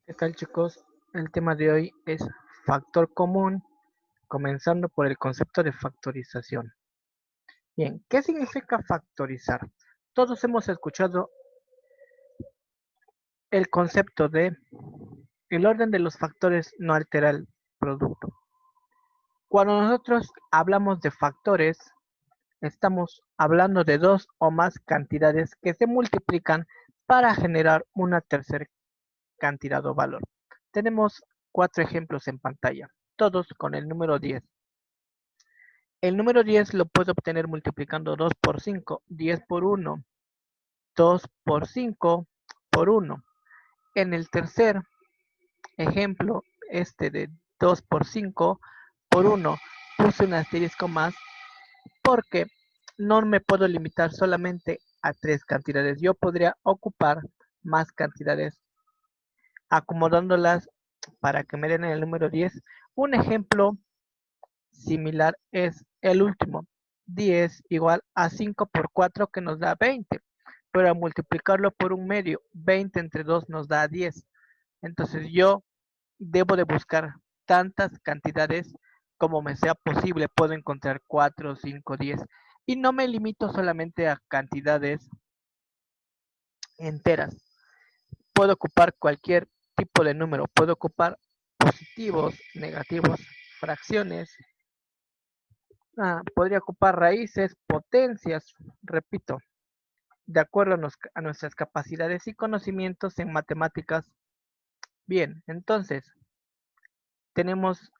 ¿Qué tal, chicos? El tema de hoy es factor común, comenzando por el concepto de factorización. Bien, ¿qué significa factorizar? Todos hemos escuchado el concepto de el orden de los factores no altera el producto. Cuando nosotros hablamos de factores, estamos hablando de dos o más cantidades que se multiplican para generar una tercera cantidad o valor. Tenemos 4 ejemplos en pantalla, todos con el número 10. El número 10 lo puedo obtener multiplicando 2 por 5, 10 por 1, 2 por 5 por 1. En el tercer ejemplo, este de 2 por 5 por 1, puse un asterisco más porque no me puedo limitar solamente a 3 cantidades. Yo podría ocupar más cantidades acomodándolas para que me den el número 10. Un ejemplo similar es el último. 10 igual a 5 por 4 que nos da 20. Pero al multiplicarlo por un medio, 20 entre 2 nos da 10. Entonces yo debo de buscar tantas cantidades como me sea posible. Puedo encontrar 4, 5, 10. Y no me limito solamente a cantidades enteras. Puedo ocupar cualquier tipo de número. Puedo ocupar positivos, negativos, fracciones. Podría ocupar raíces, potencias, repito, de acuerdo a nuestras capacidades y conocimientos en matemáticas. Bien, entonces tenemos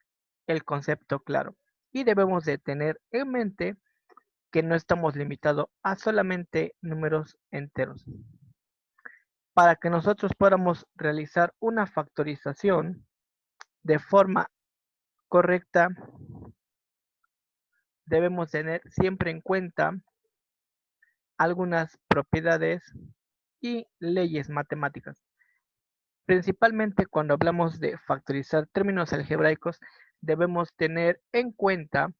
el concepto claro y debemos de tener en mente que no estamos limitados a solamente números enteros. Para que nosotros podamos realizar una factorización de forma correcta, debemos tener siempre en cuenta algunas propiedades y leyes matemáticas. Principalmente cuando hablamos de factorizar términos algebraicos, debemos tener en cuenta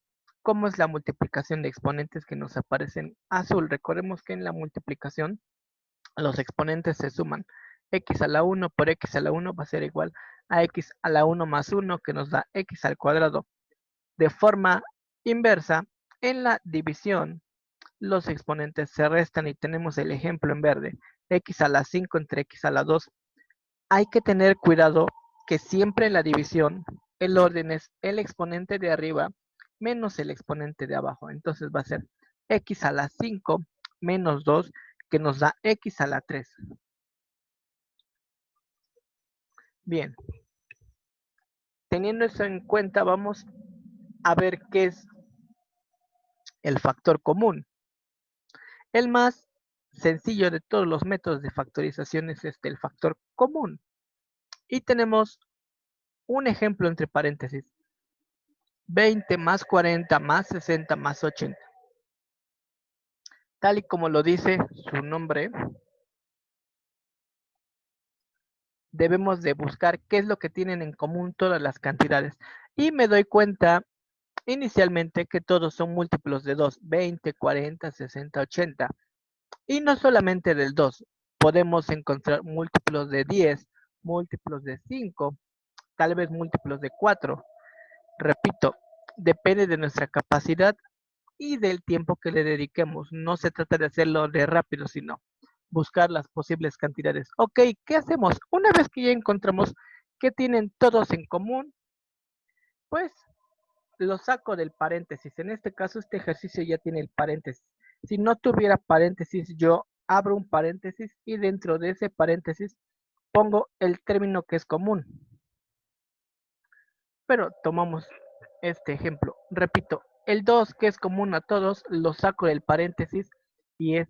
cómo es la multiplicación de exponentes que nos aparecen azul. Recordemos que en la multiplicación los exponentes se suman. X a la 1 por X a la 1 va a ser igual a X a la 1 más 1 que nos da X al cuadrado. De forma inversa, en la división, los exponentes se restan y tenemos el ejemplo en verde. X a la 5 entre X a la 2. Hay que tener cuidado que siempre en la división el orden es el exponente de arriba menos el exponente de abajo. Entonces va a ser X a la 5 menos 2 que nos da X a la 3. Bien, teniendo eso en cuenta, vamos a ver qué es el factor común. El más sencillo de todos los métodos de factorización es el factor común. Y tenemos un ejemplo entre paréntesis. 20 más 40 más 60 más 80. Tal y como lo dice su nombre, debemos de buscar qué es lo que tienen en común todas las cantidades. Y me doy cuenta inicialmente que todos son múltiplos de 2, 20, 40, 60, 80. Y no solamente del 2, podemos encontrar múltiplos de 10, múltiplos de 5, tal vez múltiplos de 4. Repito, depende de nuestra capacidad y del tiempo que le dediquemos. No se trata de hacerlo de rápido, sino buscar las posibles cantidades. Ok, ¿qué hacemos? Una vez que ya encontramos qué tienen todos en común, pues lo saco del paréntesis. En este caso, este ejercicio ya tiene el paréntesis. Si no tuviera paréntesis, yo abro un paréntesis y dentro de ese paréntesis pongo el término que es común. Pero tomamos este ejemplo. Repito, el 2 que es común a todos, lo saco del paréntesis y es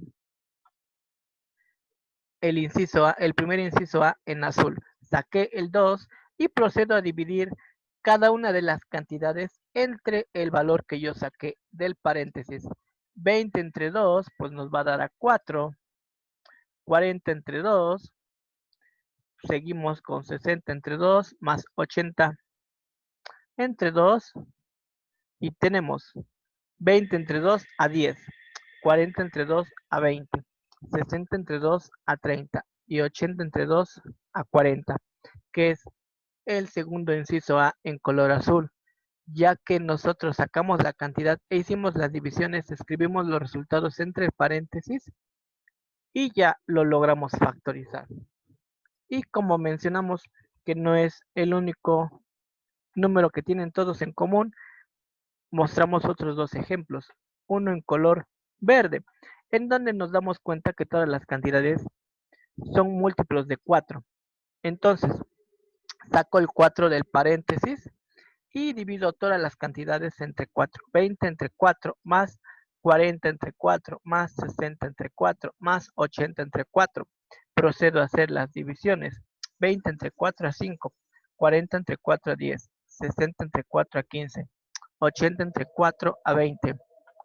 el inciso A, el primer inciso A en azul. Saqué el 2 y procedo a dividir cada una de las cantidades entre el valor que yo saqué del paréntesis. 20 entre 2, pues nos va a dar a 4. 40 entre 2. Seguimos con 60 entre 2 más 80 entre 2. Y tenemos 20 entre 2 a 10. 40 entre 2 a 20. 60 entre 2 a 30 y 80 entre 2 a 40. que es el segundo inciso A en color azul, ya que nosotros sacamos la cantidad e hicimos las divisiones, escribimos los resultados entre paréntesis y ya lo logramos factorizar. Y como mencionamos que no es el único número que tienen todos en común, mostramos otros dos ejemplos, uno en color verde, en donde nos damos cuenta que todas las cantidades son múltiplos de 4. Entonces, saco el 4 del paréntesis y divido todas las cantidades entre 4. 20 entre 4 más 40 entre 4 más 60 entre 4 más 80 entre 4. Procedo a hacer las divisiones. 20 entre 4 a 5, 40 entre 4 a 10, 60 entre 4 a 15, 80 entre 4 a 20.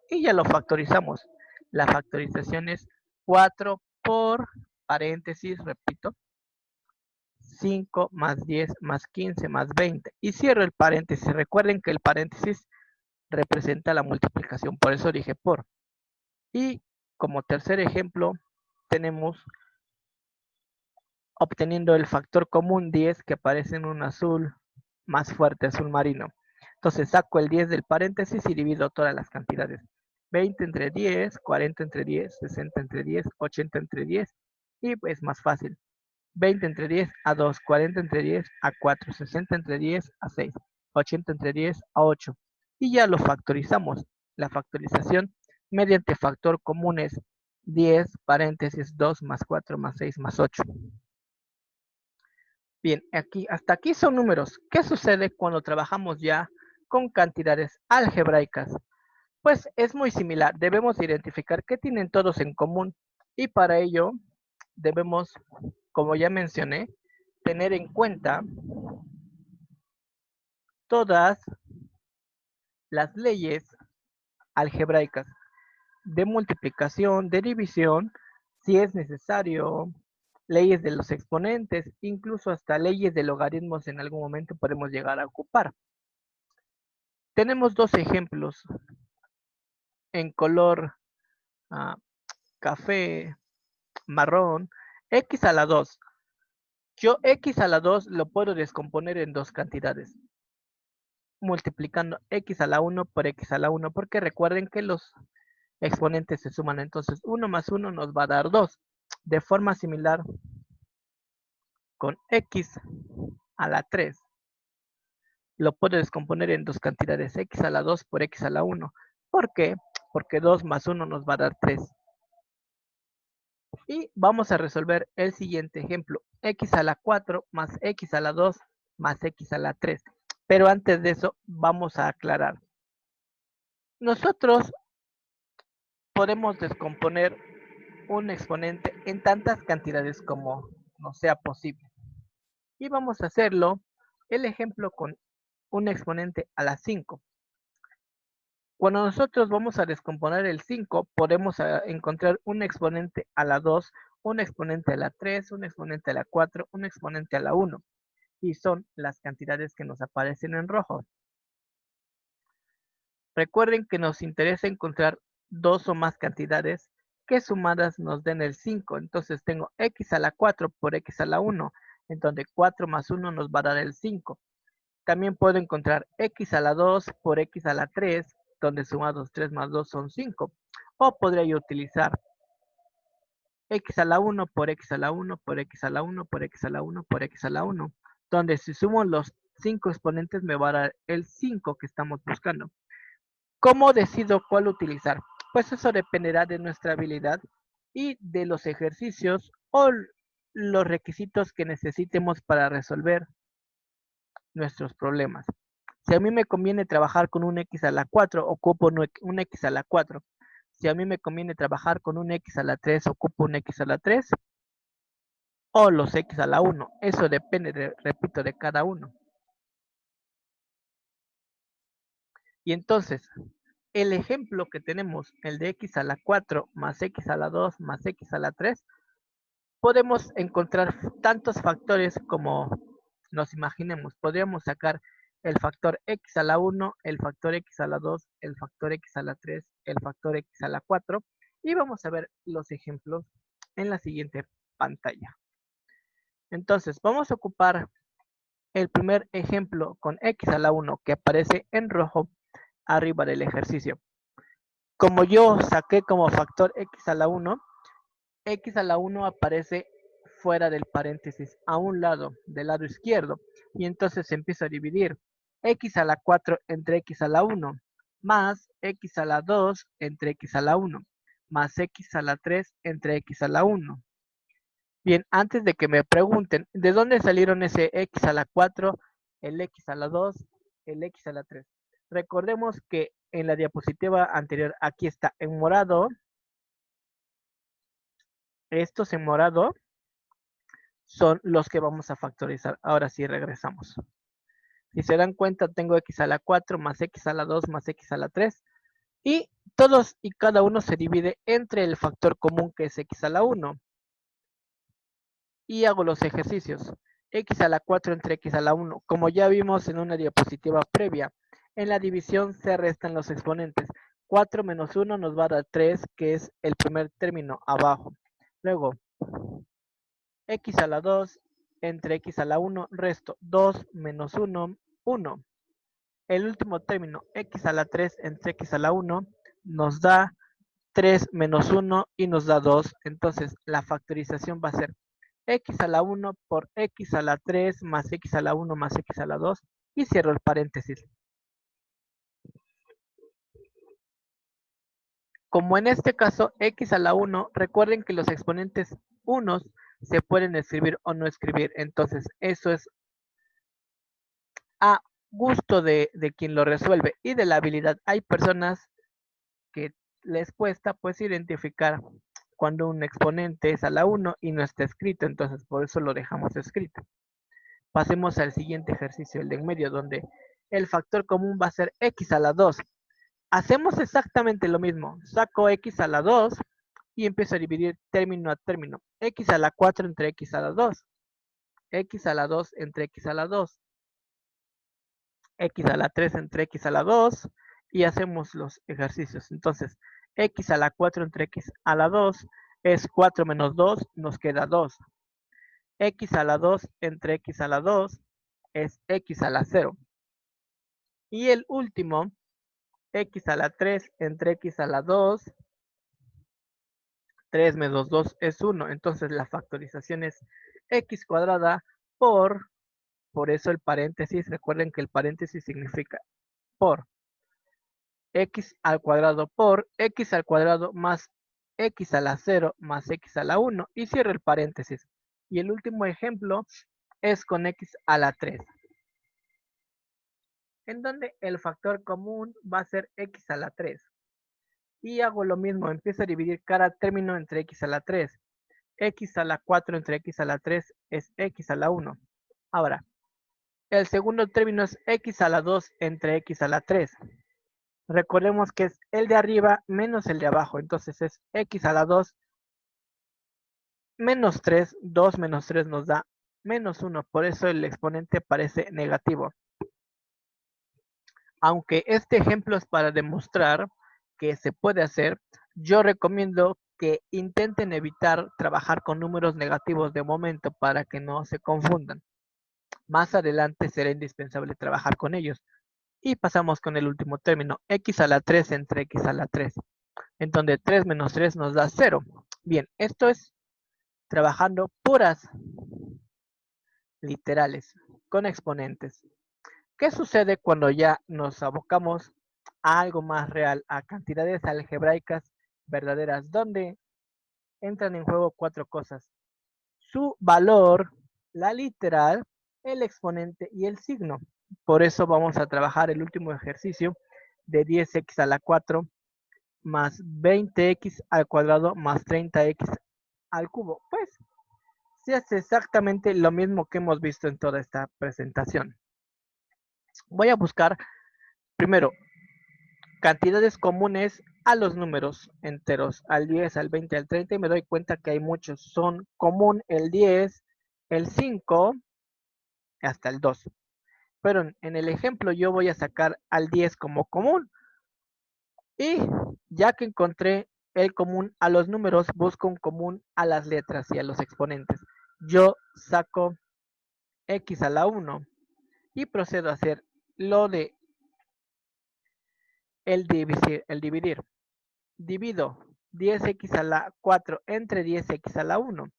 Y ya lo factorizamos. La factorización es 4 por paréntesis, repito, 5 más 10 más 15 más 20. Y cierro el paréntesis. Recuerden que el paréntesis representa la multiplicación, por eso dije por. Y como tercer ejemplo, tenemos obteniendo el factor común 10 que aparece en un azul más fuerte, azul marino. Entonces saco el 10 del paréntesis y divido todas las cantidades. 20 entre 10, 40 entre 10, 60 entre 10, 80 entre 10 y pues más fácil. 20 entre 10 a 2, 40 entre 10 a 4, 60 entre 10 a 6, 80 entre 10 a 8. Y ya lo factorizamos. La factorización mediante factor común es 10 paréntesis 2 más 4 más 6 más 8. Bien, hasta aquí son números. ¿Qué sucede cuando trabajamos ya con cantidades algebraicas? Pues es muy similar. Debemos identificar qué tienen todos en común y para ello debemos, como ya mencioné, tener en cuenta todas las leyes algebraicas de multiplicación, de división, si es necesario, leyes de los exponentes, incluso hasta leyes de logaritmos en algún momento podemos llegar a ocupar. Tenemos dos ejemplos en color café, marrón, x a la 2. Yo x a la 2 lo puedo descomponer en dos cantidades, multiplicando x a la 1 por x a la 1, porque recuerden que los exponentes se suman, entonces 1 más 1 nos va a dar 2. De forma similar con x a la 3, lo puedo descomponer en dos cantidades, x a la 2 por x a la 1. ¿Por qué? Porque 2 más 1 nos va a dar 3. Y vamos a resolver el siguiente ejemplo, x a la 4 más x a la 2 más x a la 3. Pero antes de eso, vamos a aclarar. Nosotros podemos descomponer un exponente en tantas cantidades como nos sea posible. Y vamos a hacerlo, el ejemplo con un exponente a la 5. Cuando nosotros vamos a descomponer el 5, podemos encontrar un exponente a la 2, un exponente a la 3, un exponente a la 4, un exponente a la 1. Y son las cantidades que nos aparecen en rojo. Recuerden que nos interesa encontrar dos o más cantidades que sumadas nos den el 5. Entonces tengo x a la 4 por x a la 1, en donde 4 más 1 nos va a dar el 5. También puedo encontrar x a la 2 por x a la 3, donde sumados 3 más 2 son 5. O podría yo utilizar x a la 1 por x a la 1 por x a la 1 por x a la 1 por x a la 1, donde si sumo los 5 exponentes me va a dar el 5 que estamos buscando. ¿Cómo decido cuál utilizar? Pues eso dependerá de nuestra habilidad y de los ejercicios o los requisitos que necesitemos para resolver nuestros problemas. Si a mí me conviene trabajar con un x a la 4, ocupo un x a la 4. Si a mí me conviene trabajar con un x a la 3, ocupo un x a la 3. O los x a la 1. Eso depende, repito, de cada uno. Y entonces, el ejemplo que tenemos, el de x a la 4 más x a la 2 más x a la 3, podemos encontrar tantos factores como nos imaginemos. Podríamos sacar el factor x a la 1, el factor x a la 2, el factor x a la 3, el factor x a la 4. Y vamos a ver los ejemplos en la siguiente pantalla. Entonces, vamos a ocupar el primer ejemplo con x a la 1 que aparece en rojo arriba del ejercicio. Como yo saqué como factor x a la 1, x a la 1 aparece fuera del paréntesis, a un lado, del lado izquierdo, y entonces empiezo a dividir x a la 4 entre x a la 1, más x a la 2 entre x a la 1, más x a la 3 entre x a la 1. Bien, antes de que me pregunten, ¿de dónde salieron ese x a la 4, el x a la 2, el x a la 3? Recordemos que en la diapositiva anterior, aquí está en morado, estos en morado son los que vamos a factorizar. Ahora sí regresamos. Si se dan cuenta, tengo x a la 4 más x a la 2 más x a la 3. Y todos y cada uno se divide entre el factor común que es x a la 1. Y hago los ejercicios. X a la 4 entre x a la 1. Como ya vimos en una diapositiva previa, en la división se restan los exponentes. 4 menos 1 nos va a dar 3, que es el primer término abajo. Luego, x a la 2 entre x a la 1, resto 2 menos 1, 1. El último término, x a la 3 entre x a la 1, nos da 3 menos 1 y nos da 2. Entonces, la factorización va a ser x a la 1 por x a la 3 más x a la 1 más x a la 2 y cierro el paréntesis. Como en este caso x a la 1, recuerden que los exponentes unos se pueden escribir o no escribir. Entonces, eso es a gusto de quien lo resuelve y de la habilidad. Hay personas que les cuesta pues identificar cuando un exponente es a la 1 y no está escrito, entonces por eso lo dejamos escrito. Pasemos al siguiente ejercicio, el de en medio, donde el factor común va a ser x a la 2. Hacemos exactamente lo mismo, saco x a la 2 y empiezo a dividir término a término. X a la 4 entre x a la 2, x a la 2 entre x a la 2, x a la 3 entre x a la 2 y hacemos los ejercicios. Entonces, x a la 4 entre x a la 2 es 4 menos 2, nos queda 2. X a la 2 entre x a la 2 es x a la 0. Y el último, x a la 3 entre x a la 2, 3 menos 2 es 1. Entonces la factorización es x cuadrada por eso el paréntesis, recuerden que el paréntesis significa por x al cuadrado por x al cuadrado más x a la 0 más x a la 1 y cierro el paréntesis. Y el último ejemplo es con x a la 3, en donde el factor común va a ser x a la 3. Y hago lo mismo, empiezo a dividir cada término entre x a la 3. X a la 4 entre x a la 3 es x a la 1. Ahora, el segundo término es x a la 2 entre x a la 3. Recordemos que es el de arriba menos el de abajo, entonces es x a la 2 menos 3, 2 menos 3 nos da menos 1, por eso el exponente parece negativo. Aunque este ejemplo es para demostrar que se puede hacer, yo recomiendo que intenten evitar trabajar con números negativos de momento para que no se confundan. Más adelante será indispensable trabajar con ellos. Y pasamos con el último término, x a la 3 entre x a la 3, en donde 3 menos 3 nos da 0. Bien, esto es trabajando puras literales, con exponentes. ¿Qué sucede cuando ya nos abocamos a algo más real, a cantidades algebraicas verdaderas, donde entran en juego cuatro cosas? Su valor, la literal, el exponente y el signo. Por eso vamos a trabajar el último ejercicio de 10x a la 4 más 20x al cuadrado más 30x al cubo. Pues se hace exactamente lo mismo que hemos visto en toda esta presentación. Voy a buscar primero cantidades comunes a los números enteros, al 10, al 20, al 30, y me doy cuenta que hay muchos. Son común el 10, el 5, hasta el 2. Pero en el ejemplo yo voy a sacar al 10 como común. Y ya que encontré el común a los números, busco un común a las letras y a los exponentes. Yo saco x a la 1 Y procedo a hacer lo de el dividir. Divido 10x a la 4 entre 10x a la 1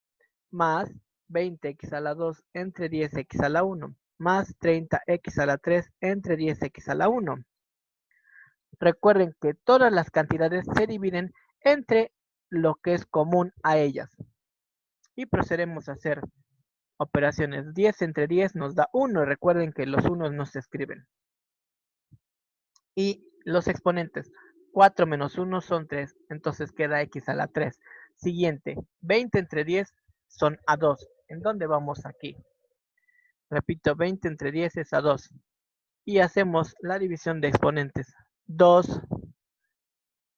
más 20x a la 2 entre 10x a la 1 más 30x a la 3 entre 10x a la 1. Recuerden que todas las cantidades se dividen entre lo que es común a ellas. Y procedemos a hacer operaciones. 10 entre 10 nos da 1. Recuerden que los unos no se escriben. Y los exponentes. 4 menos 1 son 3. Entonces queda x a la 3. Siguiente. 20 entre 10 son a 2. ¿En dónde vamos aquí? Repito, 20 entre 10 es a 2. Y hacemos la división de exponentes. 2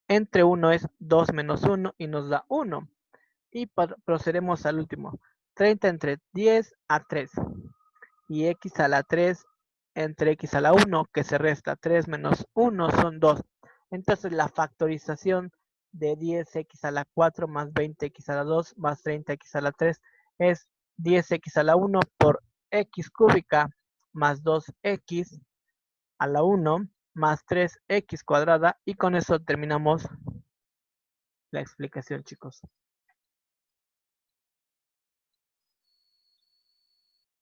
entre 1 es 2 menos 1 y nos da 1. Y procedemos al último. 30 entre 10 a 3. Y x a la 3 entre x a la 1, que se resta 3 menos 1 son 2. Entonces la factorización de 10x a la 4 más 20x a la 2 más 30x a la 3 es 10x a la 1 por x cúbica más 2x a la 1 más 3x cuadrada, y con eso terminamos la explicación, chicos.